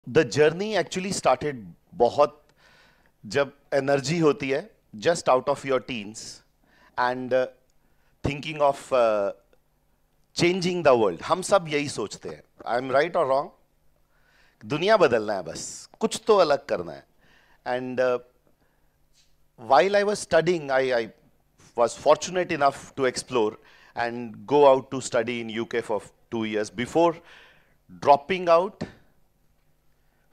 The journey actually started बहुत जब energy होती है just out of your teens and thinking of changing the world. हम सब यही सोचते हैं। आई एम राइट और रॉन्ग? दुनिया बदलना है, बस कुछ तो अलग करना है। And while I was studying, I was fortunate enough to explore and go out to study in UK for 2 years before dropping out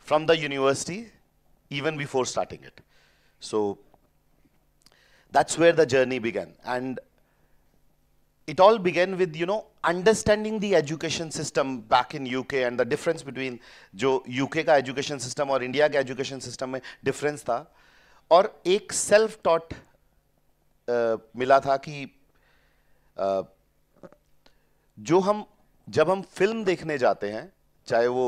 from the university, even before starting it. So that's where the journey began. And it all began with, understanding the education system back in UK and the difference between जो UK का education system और India का education system में difference था। और एक self taught मिला था कि अ, जो हम जब हम फिल्म देखने जाते हैं, चाहे वो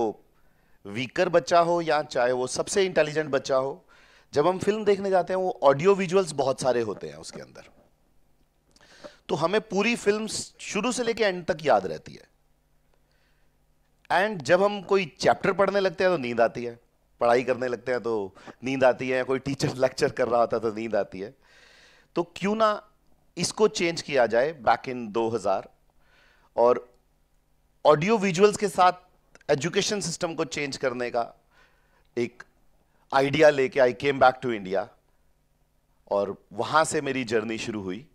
वीकर बच्चा हो या चाहे वो सबसे इंटेलिजेंट बच्चा हो, जब हम फिल्म देखने जाते हैं वो ऑडियो विजुअल्स बहुत सारे होते हैं उसके अंदर। तो हमें पूरी फिल्म शुरू से लेके एंड तक याद रहती है। एंड जब हम कोई चैप्टर पढ़ने लगते हैं तो नींद आती है, पढ़ाई करने लगते हैं तो नींद आती है, कोई टीचर लेक्चर कर रहा होता है तो नींद आती है। तो क्यों ना इसको चेंज किया जाए बैक इन 2000, और ऑडियो विजुअल्स के साथ एजुकेशन सिस्टम को चेंज करने का एक आइडिया लेके आई केम बैक टू इंडिया। और वहां से मेरी जर्नी शुरू हुई।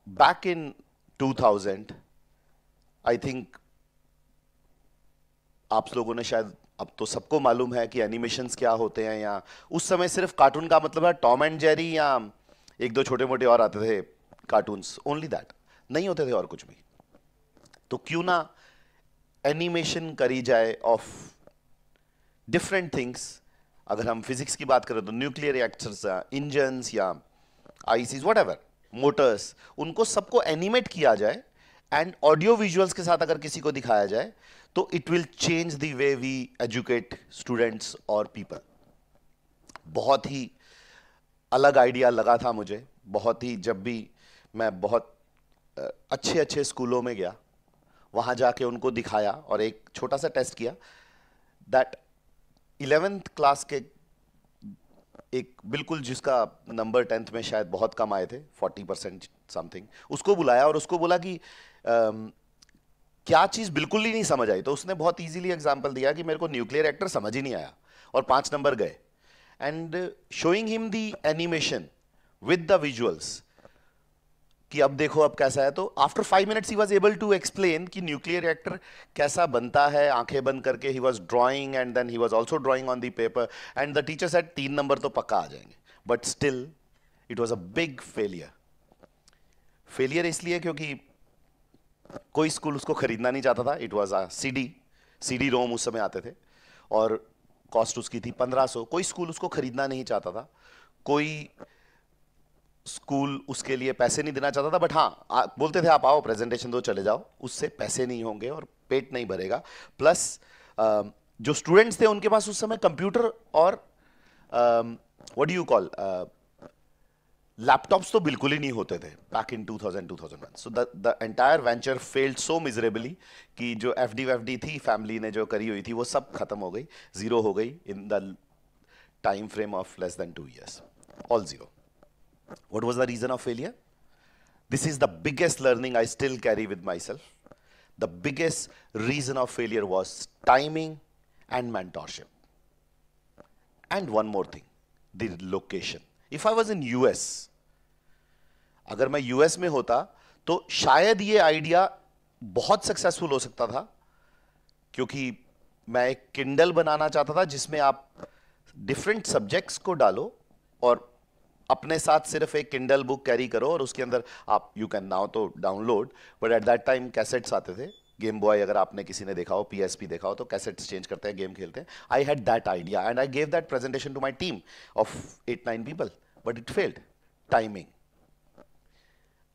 बैक इन 2000, आई थिंक आप लोगों ने शायद, अब तो सबको मालूम है कि एनिमेशंस क्या होते हैं, या उस समय सिर्फ कार्टून का मतलब है टॉम एंड जेरी या एक दो छोटे मोटे और आते थे कार्टून्स, ओनली दैट, नहीं होते थे और कुछ भी। तो क्यों ना एनिमेशन करी जाए ऑफ डिफरेंट थिंग्स। अगर हम फिजिक्स की बात करें तो न्यूक्लियर रिएक्टर्स, इंजन्स या आईसीज, व्हाटएवर, मोटर्स, उनको सबको एनिमेट किया जाए एंड ऑडियो विजुअल्स के साथ अगर किसी को दिखाया जाए तो it will change the way we educate students और पीपल। बहुत ही अलग आइडिया लगा था मुझे। बहुत ही, जब भी मैं बहुत अच्छे अच्छे स्कूलों में गया, वहां जाके उनको दिखाया और एक छोटा सा टेस्ट किया दैट 11th क्लास के एक बिल्कुल जिसका नंबर 10th में शायद बहुत कम आए थे, 40% समथिंग, उसको बुलाया और उसको बोला कि क्या चीज बिल्कुल ही नहीं समझ आई। तो उसने बहुत इजीली एग्जांपल दिया कि मेरे को न्यूक्लियर रिएक्टर समझ ही नहीं आया, और 5 नंबर गए। And showing him the animation with the visuals कि अब देखो अब कैसा है, तो after 5 minutes he was able to explain कि न्यूक्लियर रिएक्टर कैसा बनता है आंखें बंद करके। He was drawing and then he was also drawing on the paper and the teacher said 3 number तो पक्का आ जाएंगे। But still it was a big failure. Failure इसलिए क्योंकि कोई स्कूल उसको खरीदना नहीं चाहता था। It was a CD ROM उस समय आते थे और कॉस्ट उसकी थी 1500। कोई स्कूल उसको खरीदना नहीं चाहता था, कोई स्कूल उसके लिए पैसे नहीं देना चाहता था। बट हाँ, बोलते थे आप आओ प्रेजेंटेशन दो चले जाओ, उससे पैसे नहीं होंगे और पेट नहीं भरेगा। प्लस जो स्टूडेंट्स थे उनके पास उस समय कंप्यूटर और what do you call laptops तो बिल्कुल ही नहीं होते थे back in 2001। So the entire venture failed so miserably कि जो एफडी थी फैमिली ने जो करी हुई थी वो सब खत्म हो गई, जीरो हो गई in the time frame of less than 2 years, all zero. What was the reason of failure? This is the biggest learning I still carry with myself. The biggest reason of failure was timing and mentorship. And one more thing, the location. If I was in US, अगर मैं US में होता तो शायद ये idea बहुत successful हो सकता था, क्योंकि मैं एक किंडल बनाना चाहता था जिसमें आप डिफरेंट सब्जेक्ट्स को डालो और अपने साथ सिर्फ एक किंडल बुक कैरी करो और उसके अंदर आप, यू कैन नाउ तो download, but at that time cassettes आते थे। गेम बॉय अगर आपने किसी ने देखा हो, पीएसपी देखा हो, तो कैसेट्स चेंज करते हैं, गेम खेलते हैं। I had that idea and I gave that presentation to my team of 8-9 people, but it failed. Timing,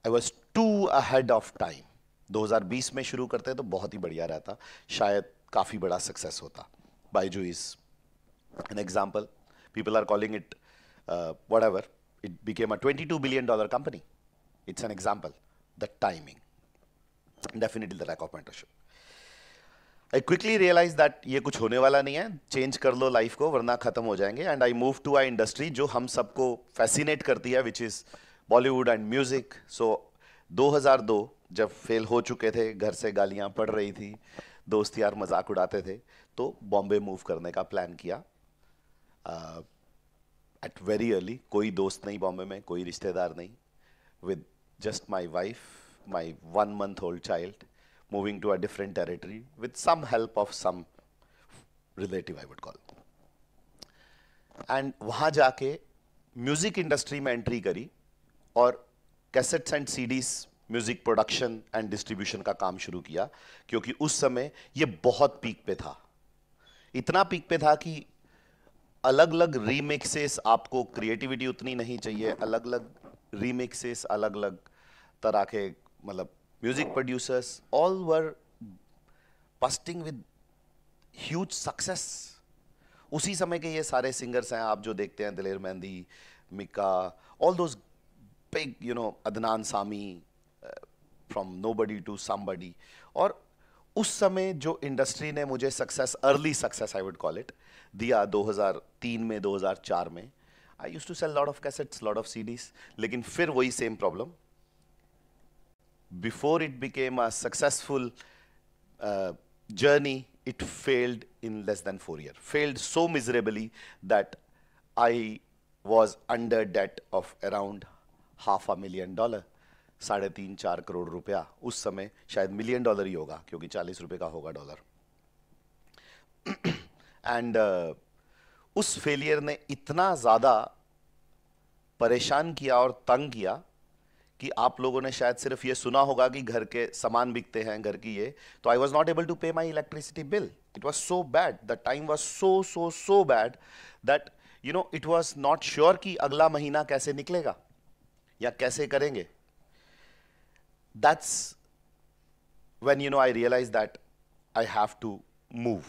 I was too ahead of time. 2020 में शुरू करते तो बहुत ही बढ़िया रहता, शायद काफी बड़ा सक्सेस होता। Byju's is an example, people are calling it whatever, it became a $22 billion company. It's an example. The timing, definitely the lack of mentorship. I quickly realise that ये कुछ होने वाला नहीं है, चेंज कर लो लाइफ को वरना खत्म हो जाएंगे। And I move to I industry जो हम सबको फैसिनेट करती है, which is Bollywood and music. So 2002 जब फेल हो चुके थे, घर से गालियां पड़ रही थी, दोस्त यार मजाक उड़ाते थे, तो बॉम्बे मूव करने का प्लान किया। एट वेरी अर्ली, कोई दोस्त नहीं बॉम्बे में, कोई रिश्तेदार नहीं, with just my wife, my 1 month old child, moving to a different territory with some help of some relative, I would call. And वहाँ जाके म्यूजिक इंडस्ट्री में एंट्री करी और cassettes and CDs music production and distribution का काम शुरू किया, क्योंकि उस समय ये बहुत पीक पे था। इतना पीक पे था कि अलग अलग रीमिक्सेस, आपको क्रिएटिविटी उतनी नहीं चाहिए, अलग अलग रीमिक्सेस, अलग अलग तरह के मतलब music producers, all were busting with huge success. उसी समय के ये सारे सिंगर्स हैं आप जो देखते हैं, Daler Mehndi, Mika, all those big, you know, Adnan Sami, from nobody to somebody. और उस समय जो इंडस्ट्री ने मुझे success, early success I would call it, दिया 2003 में, 2004 में, I used to sell lot of cassettes, lot of CDs. लेकिन फिर वही same problem, before it became a successful journey, it failed in less than 4 years. Failed so miserably that I was under debt of around $500,000, $3.5-4 crore रुपया। उस समय शायद $1 million ही होगा, क्योंकि 40 रुपए का होगा डॉलर। एंड उस फेलियर ने इतना ज़्यादा परेशान किया और तंग किया कि आप लोगों ने शायद सिर्फ ये सुना होगा कि घर के सामान बिकते हैं, घर की ये, तो I was not able to pay my electricity bill. It was so bad, the time was so bad that you know it was not sure कि अगला महीना कैसे निकलेगा या कैसे करेंगे। That's when I realized that I have to move.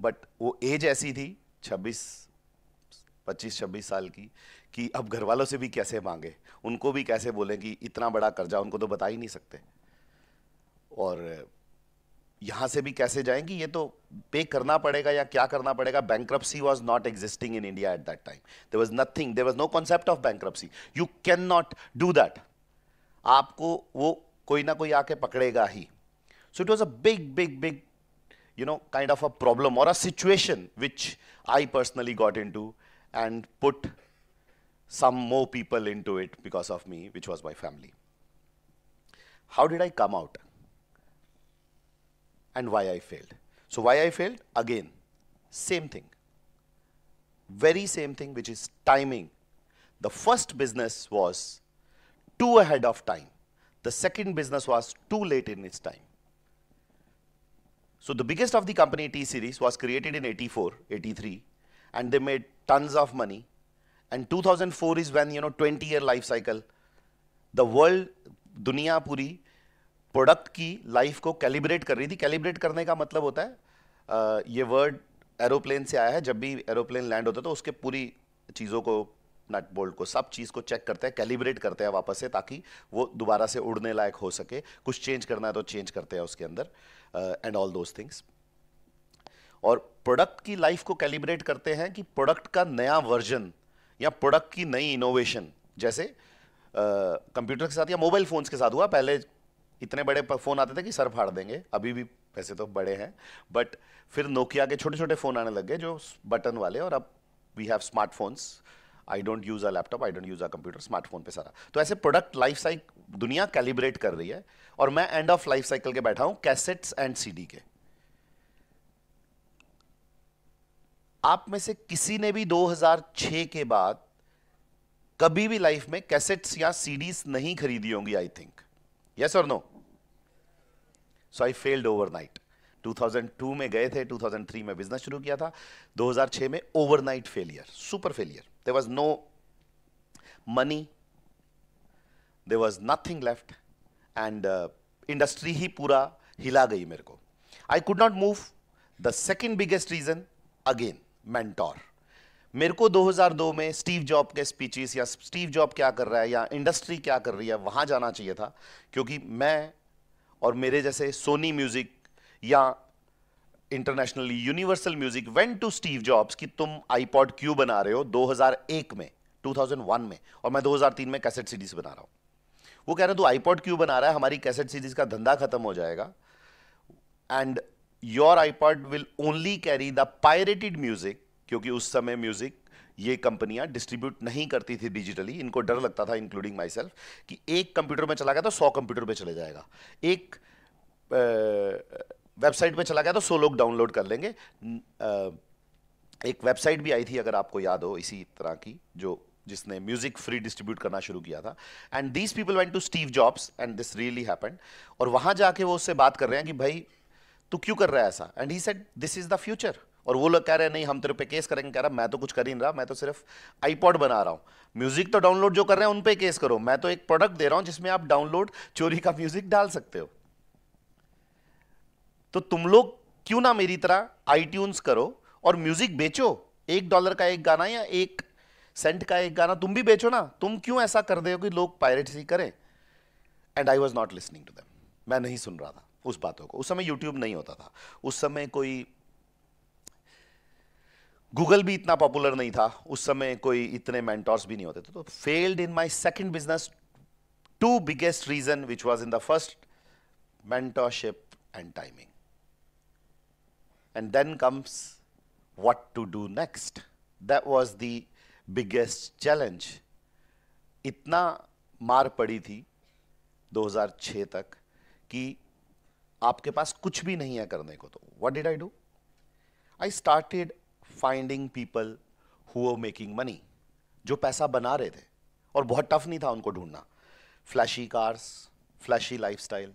But वो age ऐसी थी 25-26 साल की कि अब घर वालों से भी कैसे मांगे, उनको भी कैसे बोले कि इतना बड़ा कर्जा उनको तो बता ही नहीं सकते, और यहाँ से भी कैसे जाएंगी, ये तो पे करना पड़ेगा या क्या करना पड़ेगा। Bankruptcy was not existing in India at that time, there was nothing, there was no concept of bankruptcy, you can not do that, आपको वो कोई ना कोई आके पकड़ेगा ही। So it was a big kind of a problem or a situation which I personally got into and put some more people into it because of me, which was my family. How did I come out? And why I failed? So why I failed? Again, same thing. Very same thing, which is timing. The first business was too ahead of time. The second business was too late in its time. So the biggest of the company, T-Series, was created in 84, 83, and they made tons of money. And 2004 is when, 20-year life cycle, the world, दुनिया पूरी product की life को calibrate कर रही थी। Calibrate करने का मतलब होता है, ये वर्ड एरोप्लेन से आया है, जब भी एरोप्लेन लैंड होता है तो उसके पूरी चीज़ों को, नट बोल्ट को, सब चीज़ को चेक करते हैं, कैलिब्रेट करते हैं वापस से, ताकि वो दोबारा से उड़ने लायक हो सके। कुछ चेंज करना है तो चेंज करते हैं उसके अंदर, एंड ऑल दोज थिंग्स। और प्रोडक्ट की लाइफ को कैलिब्रेट करते हैं कि प्रोडक्ट का नया वर्जन या प्रोडक्ट की नई इनोवेशन, जैसे कंप्यूटर के साथ या मोबाइल फोन्स के साथ हुआ। पहले इतने बड़े फ़ोन आते थे कि सर फाड़ देंगे, अभी भी वैसे तो बड़े हैं, बट फिर नोकिया के छोटे छोटे फ़ोन आने लग गए जो बटन वाले, और अब we have smartphones. I don't use a laptop, I don't use a computer, smartphone पे सारा। तो ऐसे प्रोडक्ट लाइफ साइकिल दुनिया कैलिब्रेट कर रही है, और मैं एंड ऑफ लाइफ साइकिल के बैठा हूं कैसेट्स एंड सीडी के। आप में से किसी ने भी 2006 के बाद कभी भी लाइफ में कैसेट्स या सीडीज नहीं खरीदी होंगी, आई थिंक, यस और no? So I failed overnight. 2002 में गए थे, 2003 में बिजनेस शुरू किया था, 2006 में overnight failure, super failure. There was no money, there was nothing left, and industry ही पूरा हिला गई मेरे को। I could not move. The second biggest reason, again mentor. मेरे को 2002 में स्टीव जॉब के स्पीचेस या स्टीव जॉब क्या कर रहा है या इंडस्ट्री क्या कर रही है वहां जाना चाहिए था, क्योंकि मैं और मेरे जैसे सोनी म्यूजिक या internationally Universal Music went to Steve Jobs कि तुम आईपॉड क्यों बना रहे हो 2001 में, 2001 में, और मैं 2003 में कैसेट सीडीज बना रहा हूं। वो कह रहे हैं तू आईपॉड क्यों बना रहा है, हमारी कैसेट सीडीज का धंधा खत्म हो जाएगा, and your iPod will only carry the pirated music, क्योंकि उस समय म्यूजिक ये कंपनियां डिस्ट्रीब्यूट नहीं करती थी डिजिटली, इनको डर लगता था इंक्लूडिंग माई सेल्फ कि एक कंप्यूटर में चला गया तो 100 कंप्यूटर पे चले जाएगा, एक वेबसाइट पे चला गया तो 100 लोग डाउनलोड कर लेंगे। एक वेबसाइट भी आई थी अगर आपको याद हो इसी तरह की, जो जिसने म्यूजिक फ्री डिस्ट्रीब्यूट करना शुरू किया था, and these people went to Steve Jobs and this really happened, और वहां जाके वो उससे बात कर रहे हैं कि भाई तू क्यों कर रहा है ऐसा, and he said this is the future. और वो लोग कह रहे हैं नहीं हम तेरे पे केस करेंगे, कह रहा मैं तो कुछ कर ही नहीं रहा, मैं तो सिर्फ आईपॉड बना रहा हूं, म्यूजिक तो डाउनलोड जो कर रहे हैं उन पे केस करो, मैं तो एक प्रोडक्ट दे रहा हूं जिसमें आप डाउनलोड चोरी का म्यूजिक डाल सकते हो। तो तुम लोग क्यों ना मेरी तरह आईट्यून्स करो और म्यूजिक बेचो, $1 का एक गाना या 1 सेंट का एक गाना तुम भी बेचो ना, तुम क्यों ऐसा कर दे हो कि लोग पायरेसी करें। And I was not listening to them, मैं नहीं सुन रहा था उस बातों को। उस समय यूट्यूब नहीं होता था, उस समय कोई गूगल भी इतना पॉपुलर नहीं था, उस समय कोई इतने मेंटोर्स भी नहीं होते थे। तो failed in my second business, two biggest reason which was in the first, mentorship and timing, and then comes what to do next. That was the biggest challenge. इतना मार पड़ी थी 2006 तक कि आपके पास कुछ भी नहीं है करने को। तो what did I do, I started finding people who were making money, जो पैसा बना रहे थे, और बहुत टफ नहीं था उनको ढूंढना। Flashy cars, flashy lifestyle,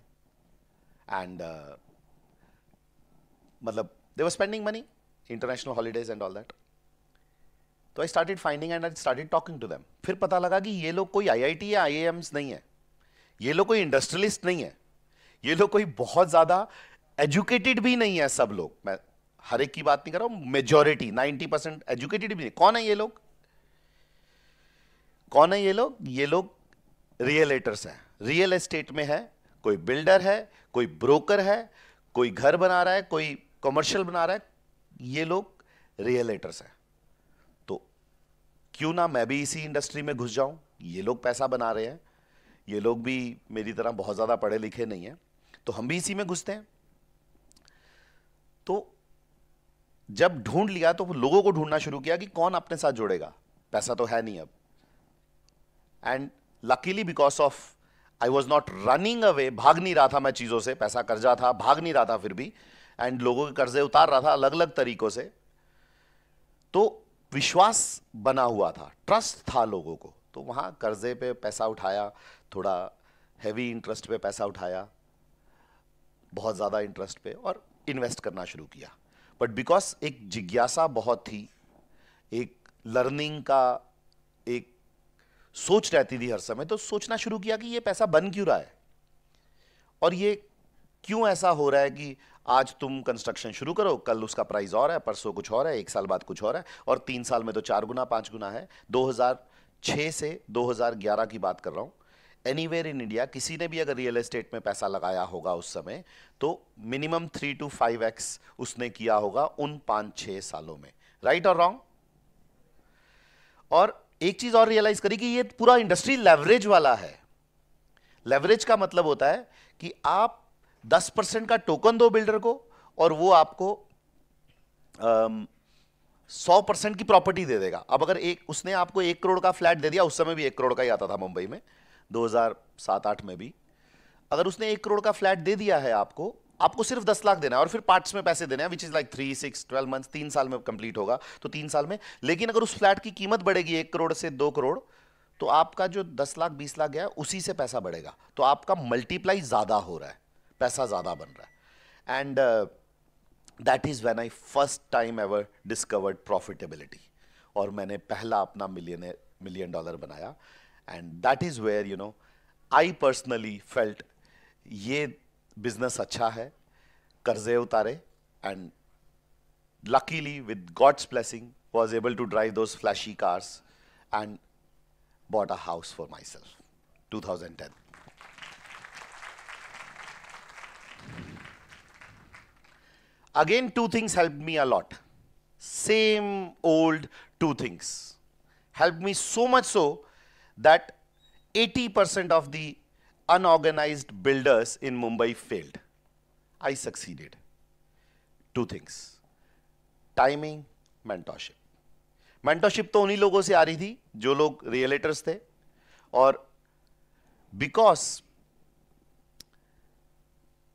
and मतलब they were spending money, international holidays and all that. तो I started finding and I started talking to them. फिर पता लगा कि ये लोग कोई आईआईटी या आईआईएम्स नहीं है, ये लोग कोई इंडस्ट्रियलिस्ट नहीं है, ये लोग कोई बहुत ज्यादा एजुकेटेड भी नहीं है। सब लोग, मैं हर एक की बात नहीं कर रहा हूं, मेजॉरिटी 90% एजुकेटेड भी नहीं। कौन है ये लोग, कौन है ये लोग? ये लोग रियलेटर्स हैं, रियल एस्टेट में है, कोई बिल्डर है, कोई ब्रोकर है, कोई घर बना रहा है, कोई कमर्शियल बना रहा है, ये लोग रियलेटर्स हैं। तो क्यों ना मैं भी इसी इंडस्ट्री में घुस जाऊं, ये लोग पैसा बना रहे हैं, ये लोग भी मेरी तरह बहुत ज्यादा पढ़े लिखे नहीं है, तो हम भी इसी में घुसते हैं। तो जब ढूंढ लिया तो लोगों को ढूंढना शुरू किया कि कौन अपने साथ जुड़ेगा, पैसा तो है नहीं अब। And luckily because of I was not running away, भाग नहीं रहा था मैं चीजों से, पैसा कर्जा था, भाग नहीं रहा था फिर भी, एंड लोगों के कर्जे उतार रहा था अलग अलग तरीकों से। तो विश्वास बना हुआ था, ट्रस्ट था लोगों को, तो वहां कर्जे पे पैसा उठाया, थोड़ा हैवी इंटरेस्ट पे पैसा उठाया, बहुत ज्यादा इंटरेस्ट पे, और इन्वेस्ट करना शुरू किया। बट बिकॉज एक जिज्ञासा बहुत थी, एक लर्निंग का एक सोच रहती थी हर समय, तो सोचना शुरू किया कि ये पैसा बन क्यों रहा है, और ये क्यों ऐसा हो रहा है कि आज तुम कंस्ट्रक्शन शुरू करो, कल उसका प्राइस और है, परसों कुछ और है, 1 साल बाद कुछ और है, और 3 साल में तो 4 गुना 5 गुना है। 2006 से 2011 की बात कर रहा हूं। एनीवेयर इन इंडिया किसी ने भी अगर रियल एस्टेट में पैसा लगाया होगा उस समय, तो मिनिमम 3 to 5x उसने किया होगा उन 5-6 सालों में। राइट और रॉन्ग? और एक चीज और रियलाइज करी कि ये पूरा इंडस्ट्री लेवरेज वाला है। लेवरेज का मतलब होता है कि आप 10% का टोकन दो बिल्डर को, और वो आपको 100% की प्रॉपर्टी दे देगा। अब अगर उसने आपको 1 करोड़ का फ्लैट दे दिया, उस समय भी 1 करोड़ का ही आता था मुंबई में 2007-8 में भी, अगर उसने 1 करोड़ का फ्लैट दे दिया है आपको सिर्फ 10 लाख देना है, और फिर पार्ट्स में पैसे देने हैं, विच इज लाइक 3, 6, 12 मंथ्स, 3 साल में कंप्लीट होगा, तो 3 साल में। लेकिन अगर उस फ्लैट की कीमत बढ़ेगी 1 करोड़ से 2 करोड़, तो आपका जो 10 लाख 20 लाख गया उसी से पैसा बढ़ेगा, तो आपका मल्टीप्लाई ज्यादा हो रहा है, पैसा ज्यादा बन रहा है। And that is when I first time ever discovered profitability, और मैंने पहला अपना $1 million बनाया। And that is where you know I personally felt ये बिजनेस अच्छा है, कर्जे उतारे, and luckily with God's blessing was able to drive those flashy cars and bought a house for myself 2010. Again, two things helped me a lot. Same old two things helped me so much so that 80% of the unorganized builders in Mumbai failed. I succeeded. Two things: timing, mentorship. Mentorship तो उन्हीं लोगों से आ रही थी जो लोग रियलेटर्स थे, और बिकॉज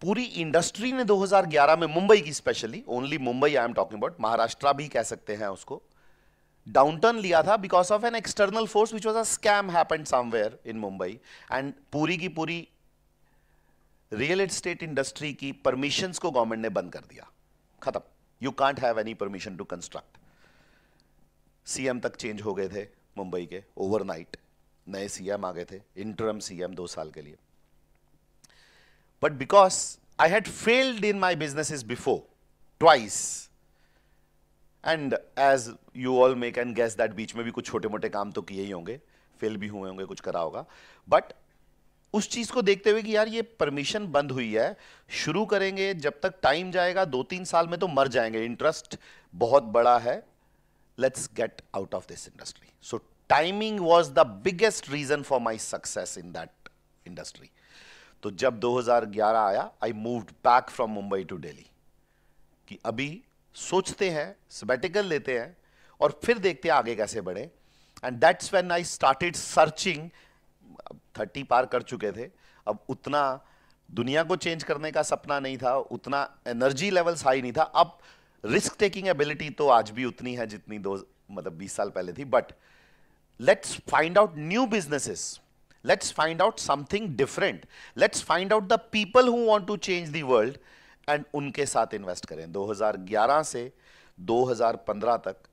पूरी इंडस्ट्री ने 2011 में, मुंबई की specially, only Mumbai I am talking about, Maharashtra भी कह सकते हैं उसको, डाउनटर्न लिया था because of an external force which was a scam happened somewhere in Mumbai. And पूरी की पूरी रियल एस्टेट इंडस्ट्री की परमिशंस को गवर्नमेंट ने बंद कर दिया. खत्म. You can't have any permission to construct. CM तक चेंज हो गए थे मुंबई के ओवरनाइट. नए सीएम आ गए थे, इंटरम सीएम 2 साल के लिए. But because I had failed in my businesses before twice, and as you all may can guess that बीच में भी कुछ छोटे मोटे काम तो किए ही होंगे, फेल भी हुए होंगे, कुछ करा होगा. बट उस चीज को देखते हुए कि यार ये परमिशन बंद हुई है, शुरू करेंगे, जब तक टाइम जाएगा 2-3 साल में तो मर जाएंगे, इंटरेस्ट बहुत बड़ा है, let's get out of this industry. So timing was the biggest reason for my success in that industry. तो जब 2011 आया, I moved back from Mumbai to Delhi कि अभी सोचते हैं, सबैटिकल लेते हैं और फिर देखते हैं आगे कैसे बढ़े. And that's when I started searching. 30 पार कर चुके थे, अब उतना दुनिया को चेंज करने का सपना नहीं था, उतना एनर्जी लेवल्स हाई नहीं था. अब रिस्क टेकिंग एबिलिटी तो आज भी उतनी है जितनी 20 साल पहले थी. But let's find out new businesses, let's find out something different, let's find out the people who want to change the world and उनके साथ इन्वेस्ट करें. 2011 से 2015 तक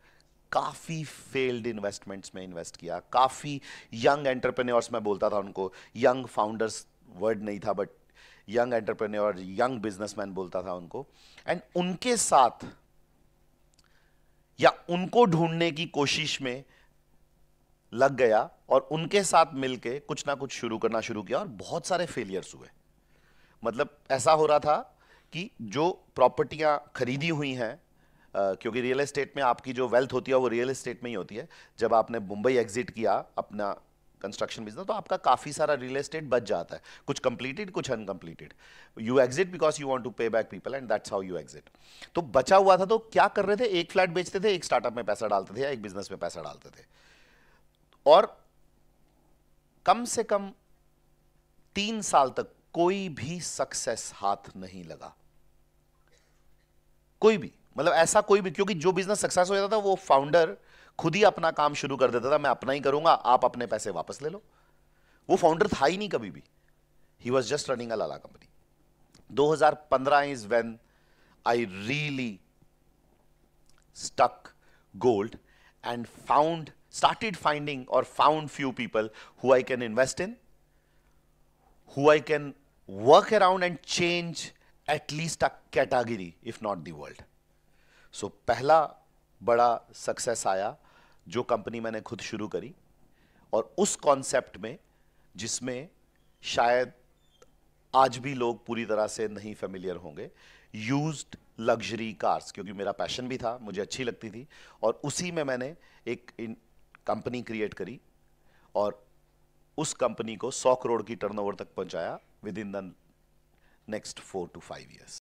काफी फेल्ड इन्वेस्टमेंट्स में इन्वेस्ट किया. काफी यंग एंटरप्रेन्योर्स, मैं बोलता था उनको, यंग फाउंडर्स वर्ड नहीं था but young entrepreneur, young businessman बोलता था उनको. एंड उनके साथ या उनको ढूंढने की कोशिश में लग गया और उनके साथ मिलके कुछ ना कुछ करना शुरू किया. और बहुत सारे फेलियर्स हुए. मतलब ऐसा हो रहा था कि जो प्रॉपर्टियां खरीदी हुई हैं, क्योंकि रियल एस्टेट में आपकी जो वेल्थ होती है वो रियल एस्टेट में ही होती है. जब आपने मुंबई एग्जिट किया अपना कंस्ट्रक्शन बिजनेस, तो आपका काफी सारा रियल एस्टेट बच जाता है, कुछ कंप्लीटेड कुछ uncompleted. You exit because you want to pay back people and that's how you exit. तो बचा हुआ था, तो क्या कर रहे थे, एक फ्लैट बेचते थे, एक स्टार्टअप में पैसा डालते थे या एक बिजनेस में पैसा डालते थे, और कम से कम 3 साल तक कोई भी सक्सेस हाथ नहीं लगा. कोई भी, मतलब ऐसा कोई भी, क्योंकि जो बिजनेस सक्सेस हो जाता था वो फाउंडर खुद ही अपना काम शुरू कर देता था, मैं अपना ही करूंगा, आप अपने पैसे वापस ले लो. वो फाउंडर था ही नहीं कभी भी. He was just running a lala company. 2015 is when I really struck gold and started finding or found few people who I can invest in, who I can work around and change at least a category, if not the world. So पहला बड़ा success आया जो company मैंने खुद शुरू करी, और उस कॉन्सेप्ट में जिसमें शायद आज भी लोग पूरी तरह से नहीं फेमिलियर होंगे, यूज्ड लग्जरी कार्स, क्योंकि मेरा पैशन भी था, मुझे अच्छी लगती थी, और उसी में मैंने एक कंपनी क्रिएट करी और उस कंपनी को 100 करोड़ की टर्नओवर तक पहुंचाया with in the next 4 to 5 years.